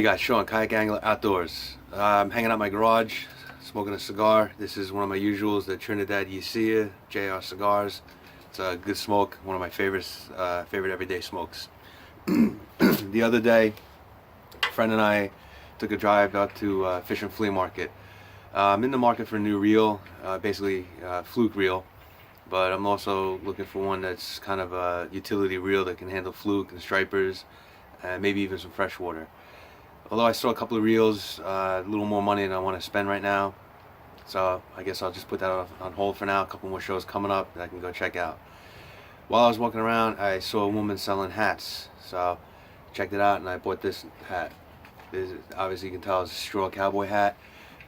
Hey guys, Sean, Kayak Angler Outdoors. I'm hanging out in my garage, smoking a cigar. This is one of my usuals, the Trinidad Yesia JR cigars. It's a good smoke, one of my favorites, favorite everyday smokes. The other day, a friend and I took a drive out to Fish and Flea Market. I'm in the market for a new reel, basically fluke reel, but I'm also looking for one that's kind of a utility reel that can handle fluke and stripers, and maybe even some freshwater. Although I saw a couple of reels, a little more money than I want to spend right now, so I guess I'll just put that on hold for now. A couple more shows coming up that I can go check out. While I was walking around, I saw a woman selling hats, so checked it out and I bought this hat. Obviously you can tell it's a straw cowboy hat,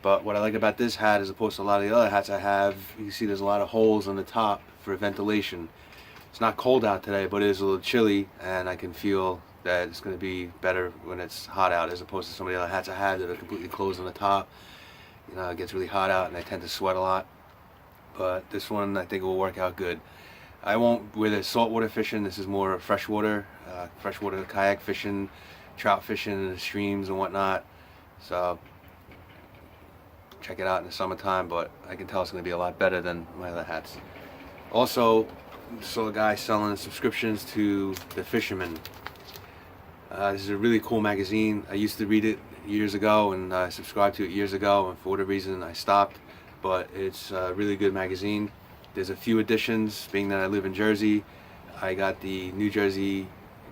but what I like about this hat as opposed to a lot of the other hats I have, you can see there's a lot of holes on the top for ventilation. It's not cold out today, but it is a little chilly, and I can feel that it's going to be better when it's hot out as opposed to some of the other hats I have that are completely closed on the top. You know, it gets really hot out and I tend to sweat a lot, but this one I think will work out good. I won't wear the saltwater fishing. This is more freshwater kayak fishing, trout fishing in the streams and whatnot. So check it out in the summertime, but I can tell it's going to be a lot better than my other hats. Also, saw a guy selling subscriptions to The Fisherman. This is a really cool magazine. I used to read it years ago and I subscribed to it years ago, and for whatever reason I stopped, but it's a really good magazine. There's a few editions. Being that I live in Jersey, I got the New Jersey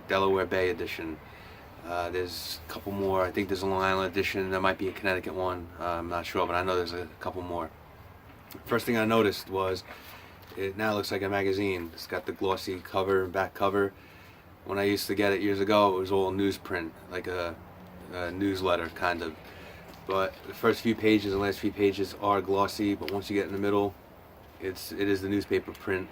Delaware Bay edition. There's a couple more. I think there's a Long Island edition. There might be a Connecticut one. I'm not sure, but I know there's a couple more. First thing I noticed was it now looks like a magazine. It's got the glossy cover and back cover. When I used to get it years ago, it was all newsprint, like a newsletter kind of. But the first few pages and last few pages are glossy, but once you get in the middle, it is the newspaper print,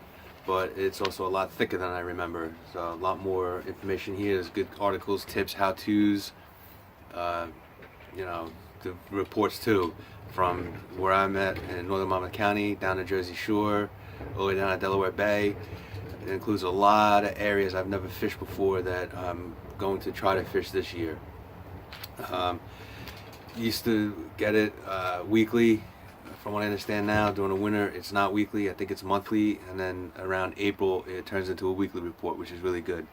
but it's also a lot thicker than I remember. So a lot more information here. There's good articles, tips, how-tos, you know, the reports too, from where I'm at in northern Monmouth County, down to Jersey Shore, all the way down to Delaware Bay. It includes a lot of areas I've never fished before that I'm going to try to fish this year. Used to get it weekly. From what I understand now, during the winter it's not weekly. I think it's monthly, and then around April it turns into a weekly report, which is really good.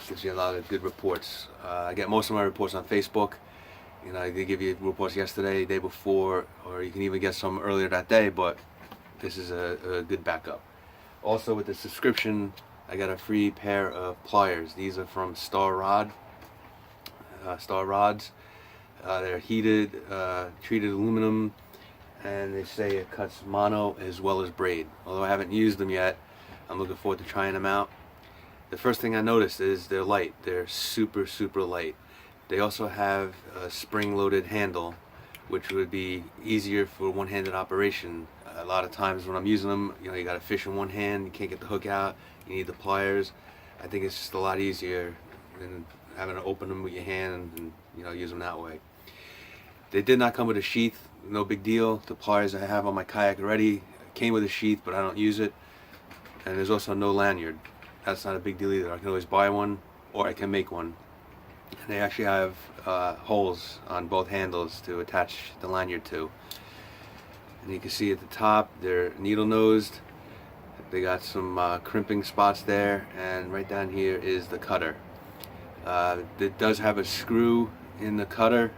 Gives you a lot of good reports. I get most of my reports on Facebook. You know, they give you reports yesterday, day before, or you can even get some earlier that day, but this is a good backup. Also, with the subscription, I got a free pair of pliers. These are from Star Rods. They're heated, treated aluminum, and they say it cuts mono as well as braid. Although I haven't used them yet, I'm looking forward to trying them out. The first thing I noticed is they're light. They're super, super light. They also have a spring-loaded handle, which would be easier for one-handed operation. A lot of times when I'm using them, you know, you got to fish in one hand, you can't get the hook out, you need the pliers. I think it's just a lot easier than having to open them with your hand and you know, use them that way. They did not come with a sheath, no big deal. The pliers I have on my kayak already came with a sheath, but I don't use it. And there's also no lanyard. That's not a big deal either. I can always buy one, or I can make one. And they actually have holes on both handles to attach the lanyard to. And you can see at the top they're needle nosed. They got some crimping spots there, and right down here is the cutter. It does have a screw in the cutter,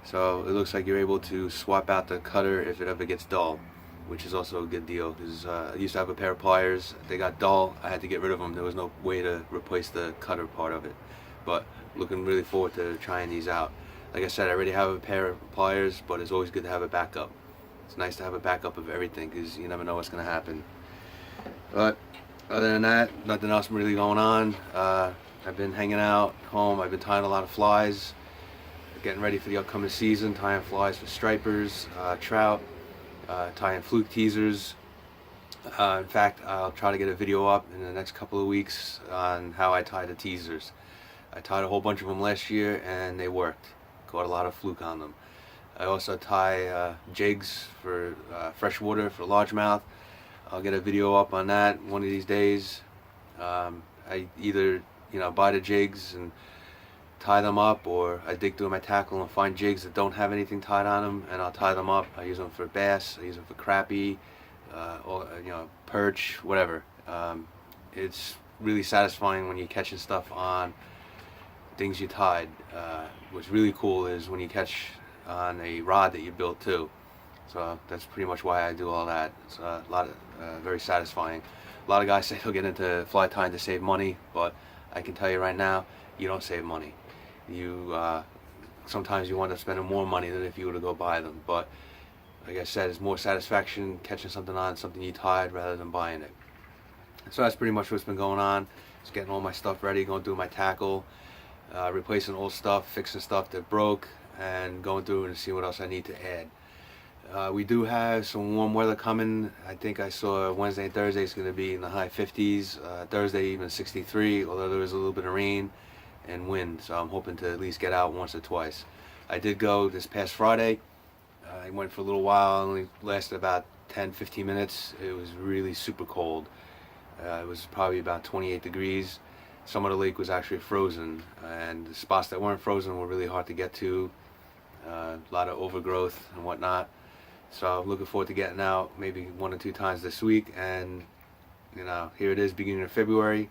so it looks like you're able to swap out the cutter if it ever gets dull, which is also a good deal, because I used to have a pair of pliers. They got dull, I had to get rid of them. There was no way to replace the cutter part of it, but looking really forward to trying these out. Like I said, I already have a pair of pliers, but it's always good to have a backup. It's nice to have a backup of everything, because you never know what's going to happen. But other than that, nothing else really going on. I've been hanging out home. I've been tying a lot of flies, getting ready for the upcoming season, tying flies for stripers, trout, tying fluke teasers. In fact, I'll try to get a video up in the next couple of weeks on how I tie the teasers. I tied a whole bunch of them last year and they worked. Caught a lot of fluke on them. I also tie jigs for freshwater for largemouth. I'll get a video up on that one of these days. I either buy the jigs and tie them up, or I dig through my tackle and find jigs that don't have anything tied on them, and I'll tie them up. I use them for bass, I use them for crappie, or perch, whatever. It's really satisfying when you're catching stuff on things you tied. What's really cool is when you catch on a rod that you built too. So that's pretty much why I do all that. It's a lot of very satisfying. A lot of guys say they'll get into fly tying to save money, but I can tell you right now, you don't save money. You sometimes you wind up spending more money than if you were to go buy them. But like I said, it's more satisfaction catching something on something you tied rather than buying it. So that's pretty much what's been going on. Just getting all my stuff ready, going through my tackle, replacing old stuff, fixing stuff that broke, and going through and see what else I need to add. We do have some warm weather coming. I think I saw Wednesday and Thursday is going to be in the high 50s. Thursday even 63, although there was a little bit of rain and wind. So I'm hoping to at least get out once or twice. I did go this past Friday. I went for a little while. Only lasted about 10-15 minutes. It was really super cold. It was probably about 28 degrees. Some of the lake was actually frozen, and the spots that weren't frozen were really hard to get to. A lot of overgrowth and whatnot. So I'm looking forward to getting out maybe 1 or 2 times this week, and here it is, beginning of February,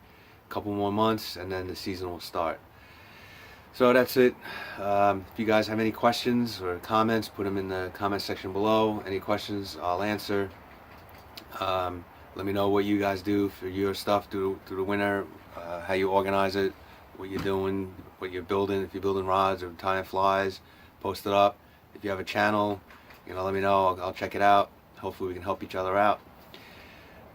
a couple more months, and then the season will start. So that's it. If you guys have any questions or comments, put them in the comment section below. Any questions, I'll answer. Let me know what you guys do for your stuff through the winter, how you organize it, what you're doing, what you're building. If you're building rods or tying flies, post it up. If you have a channel, let me know. I'll check it out. Hopefully we can help each other out.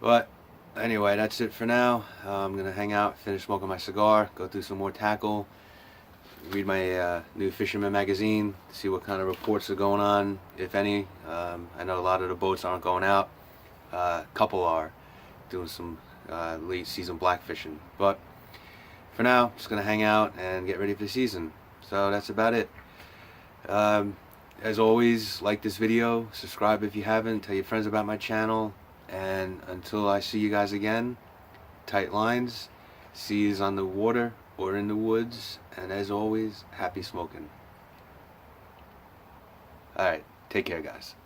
But anyway, that's it for now. I'm gonna hang out, finish smoking my cigar, go through some more tackle, read my new Fisherman magazine, see what kind of reports are going on, if any. I know a lot of the boats aren't going out. A couple are doing some late season black fishing. But for now, just gonna hang out and get ready for the season. So that's about it. As always, like this video, subscribe if you haven't, tell your friends about my channel, and until I see you guys again, tight lines, see yous on the water or in the woods, and as always, happy smoking. Alright, take care guys.